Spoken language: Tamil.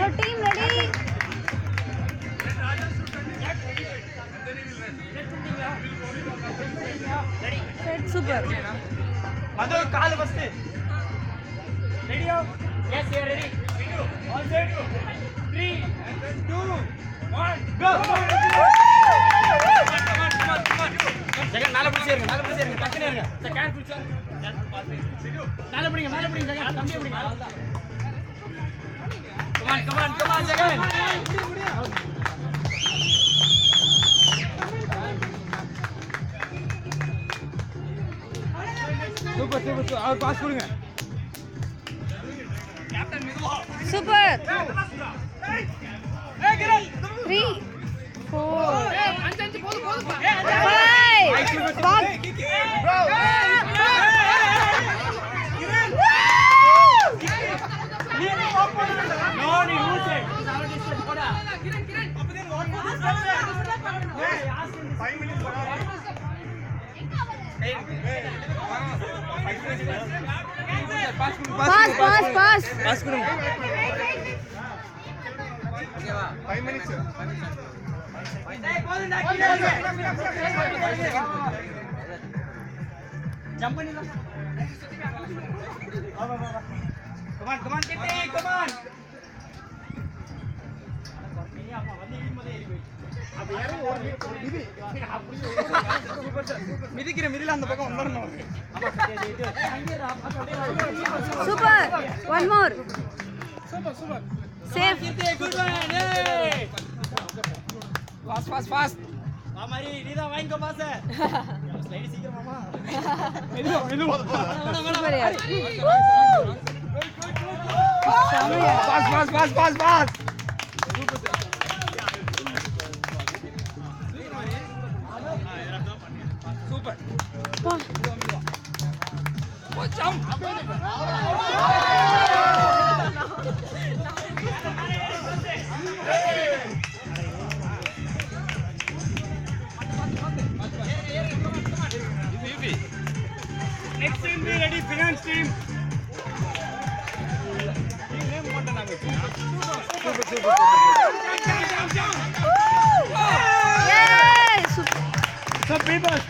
Your team ready? Set, super. Madhu, call first. Ready? Yes, we are ready. All set. 3, 2, 1, go. Second, நால பிடிச்சே இருங்க. டக்குனே இருங்க. செகண்ட் பிடிச்சா. நால பிடிங்க. செகண்ட் தம்பி பிடிங்க. அவ்வளவுதான். Come on, second. Super. அவர் பாஸ் கொடுங்க. கேப்டன் மெதுவா. Super. 3, 4, 5. Back. Bro. No, நீ ஊசே. 5 minutes போடா. Pass. பாஸ் கொடுங்க. ஓகேவா? 5 minutes. ஜம்ப் பண்ணிடலாம். வா. Come on, Kitty, come on. அம்மா வந்து இடிமதே ஏறி அப்ப யாரோ ஒரு இது அப்படியே மிதில அந்த பக்கம் வந்துறணும். Super. One more. Super. Safe. Good one. Hey. Fast. மாமாரி நீதான் வாங்கிக்கோ பாஸ். ஸ்லைட் சீக்கிரமாமா. மெதுவா. Super yaar. Fast. Super. Wah. Jump. Next team be ready, finance team. Name what na Super. Yes. So people are